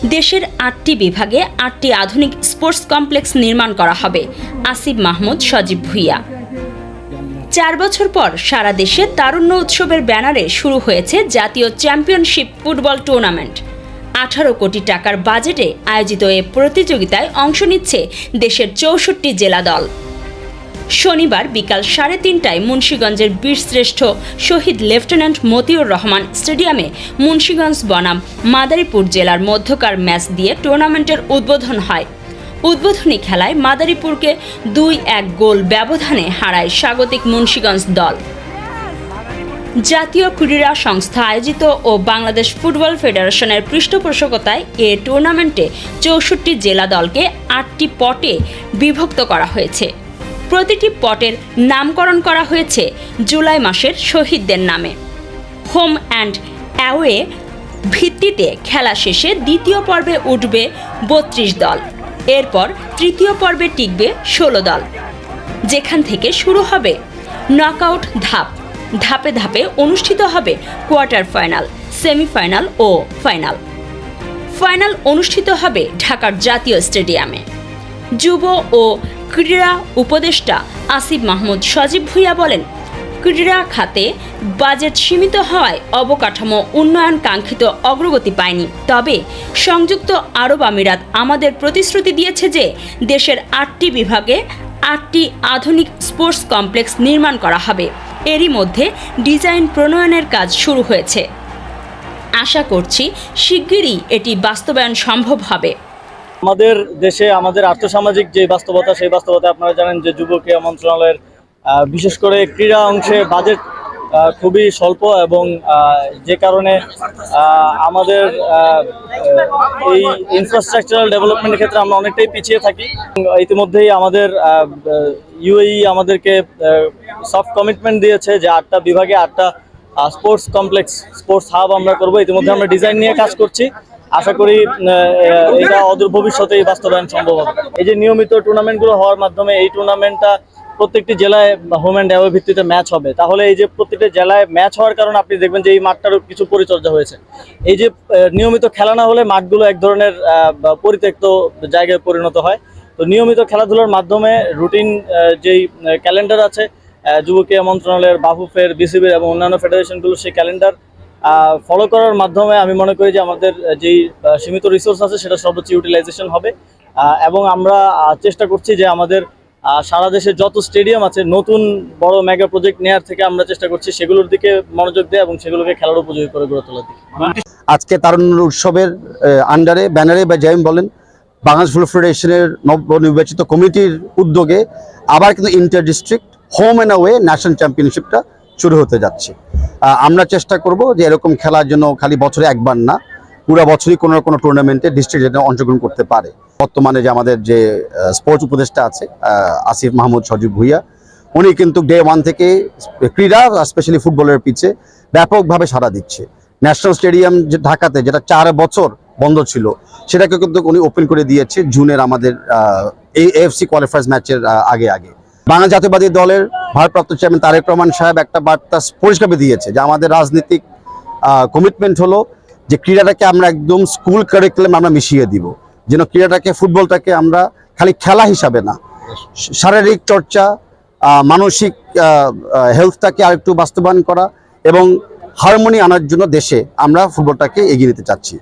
দেশের ৮টি বিভাগে ৮টি আধুনিক স্পোর্টস কমপ্লেক্স নির্মাণ করা হবে। আসিফ মাহমুদ সজীব ভুঁইয়া। ৪ বছর পর সারা দেশে তারুণ্য উৎসবের ব্যানারে শুরু হয়েছে জাতীয় চ্যাম্পিয়নশিপ ফুটবল টুর্নামেন্ট। ১৮ কোটি টাকার বাজেটে আয়োজিত এ প্রতিযোগিতায় অংশ নিচ্ছে দেশের ৬৪ জেলা দল। শনিবার বিকাল ৩:৩০টায় মুন্সিগঞ্জের বীরশ্রেষ্ঠ শহীদ লেফটেন্যান্ট মতিউর রহমান স্টেডিয়ামে মুন্সিগঞ্জ বনাম মাদারীপুর জেলার মধ্যকার ম্যাচ দিয়ে টুর্নামেন্টের উদ্বোধন হয়। উদ্বোধনী খেলায় মাদারীপুরকে ২-১ গোল ব্যবধানে হারায় স্বাগতিক মুন্সিগঞ্জ দল। জাতীয় ক্রীড়া সংস্থা আয়োজিত ও বাংলাদেশ ফুটবল ফেডারেশনের পৃষ্ঠপোষকতায় এ টুর্নামেন্টে ৬৪ জেলা দলকে ৮টি পটে বিভক্ত করা হয়েছে। প্রতিটি পটের নামকরণ করা হয়েছে জুলাই মাসের শহীদদের নামে। হোম অ্যান্ড অ্যাওয়ে ভিত্তিতে খেলা শেষে দ্বিতীয় পর্বে উঠবে ৩২ দল। এরপর তৃতীয় পর্বে টিকবে ১৬ দল, যেখান থেকে শুরু হবে নকআউট ধাপ। ধাপে ধাপে অনুষ্ঠিত হবে কোয়ার্টার ফাইনাল, সেমিফাইনাল ও ফাইনাল। ফাইনাল অনুষ্ঠিত হবে ঢাকার জাতীয় স্টেডিয়ামে। যুব ও ক্রীড়া উপদেষ্টা আসিফ মাহমুদ সজীব ভুঁইয়া বলেন, ক্রীড়া খাতে বাজেট সীমিত হওয়ায় অবকাঠামো উন্নয়ন কাঙ্ক্ষিত অগ্রগতি পায়নি। তবে সংযুক্ত আরব আমিরাত আমাদের প্রতিশ্রুতি দিয়েছে যে দেশের ৮টি বিভাগে ৮টি আধুনিক স্পোর্টস কমপ্লেক্স নির্মাণ করা হবে। এরই মধ্যে ডিজাইন প্রণয়নের কাজ শুরু হয়েছে। আশা করছি শিগগিরই এটি বাস্তবায়ন সম্ভব হবে। আমাদের দেশে আমাদের আর্থসামাজিক যে বাস্তবতা, সেই বাস্তবতা আপনারা জানেন যে যুব ক্রীড়া মন্ত্রণালয়ের বিশেষ করে ক্রীড়া অংশে বাজেট খুবই স্বল্প, এবং যে কারণে আমাদের এই ইনফ্রাস্ট্রাকচারাল ডেভেলপমেন্টের ক্ষেত্রে আমরা অনেকটাই পিছিয়ে থাকি। ইতিমধ্যেই আমাদের ইউএই আমাদেরকে সফট কমিটমেন্ট দিয়েছে যে ৮টা বিভাগে ৮টা স্পোর্টস কমপ্লেক্স, স্পোর্টস হাব আমরা করবো। ইতিমধ্যে আমরা ডিজাইন নিয়ে কাজ করছি। আশা করি এটা অদূর ভবিষ্যতেই বাস্তবায়ন সম্ভব হবে। এই যে নিয়মিত টুর্নামেন্টগুলো হওয়ার মাধ্যমে এই টুর্নামেন্টটা প্রত্যেকটি জেলায় হোম অ্যান্ড অ্যাওয়ে ভিত্তিতে ম্যাচ হবে। তাহলে এই যে প্রত্যেকটি জেলায় ম্যাচ হওয়ার কারণে আপনি দেখবেন যে এই মাঠটারও কিছু পরিচর্যা হয়েছে। এই যে নিয়মিত খেলা না হলে মাঠগুলো এক ধরনের পরিত্যক্ত জায়গায় পরিণত হয়। তো নিয়মিত খেলাধুলার মাধ্যমে রুটিন যেই ক্যালেন্ডার আছে যুব ক্রীড়া মন্ত্রণালয়ের, বাফুফের, বিসিবির এবং অন্যান্য ফেডারেশনগুলোর, সেই ক্যালেন্ডার ফলো করার মাধ্যমে আমি মনে করি যে আমাদের যেই সীমিত রিসোর্স আছে সেটা সর্বোচ্চ ইউটিলাইজেশন হবে। এবং আমরা চেষ্টা করছি যে আমাদের সারা দেশে যত স্টেডিয়াম আছে নতুন বড় মেগা প্রজেক্ট নেওয়ার থেকে আমরা চেষ্টা করছি সেগুলোর দিকে মনোযোগ দেয় এবং সেগুলোকে খেলার উপযোগী করে গড়ে তোলার দিকে। আজকে তারুণ্য উৎসবের আন্ডারে, ব্যানারে বা যাই বলেন, বাংলাদেশ ফুটবল ফেডারেশনের নবনির্বাচিত কমিটির উদ্যোগে আবার কিন্তু inter district home and away national চ্যাম্পিয়নশিপটা শুরু হতে যাচ্ছে। আমরা চেষ্টা করব যে এরকম খেলার জন্য খালি বছরে একবার না, পুরো বছরই কোনো না কোনো টুর্নামেন্টে ডিস্ট্রিক্ট যেন অংশগ্রহণ করতে পারে। বর্তমানে যে আমাদের যে স্পোর্টস উপদেষ্টা আছে আসিফ মাহমুদ সজীব ভুঁইয়া, উনি কিন্তু ডে 1 থেকে ক্রীড়া স্পেশালি ফুটবলের পিছে ব্যাপকভাবে সাড়া দিচ্ছে। ন্যাশনাল স্টেডিয়াম যে ঢাকাতে, যেটা ৪ বছর বন্ধ ছিল, সেটাকে কিন্তু উনি ওপেন করে দিয়েছে জুনের আমাদের এএফসি কোয়ালিফায়ার্স ম্যাচের আগে। বাংলা জাতীয়বাদী দলের ভারপ্রাপ্ত চেয়ারম্যান তারেক রহমান সাহেব একটা বার্তা পরিষ্কার দিয়েছে যে আমাদের রাজনৈতিক কমিটমেন্ট হলো যে ক্রীড়াটাকে আমরা একদম স্কুল কারিকুলাম আমরা মিশিয়ে দিব, যেন ক্রীড়াটাকে, ফুটবলটাকে আমরা খালি খেলা হিসাবে না, শারীরিক চর্চা, মানসিক হেলথটাকে আরেকটু বাস্তবায়ন করা এবং হারমোনি আনার জন্য দেশে আমরা ফুটবলটাকে এগিয়ে নিতে চাচ্ছি।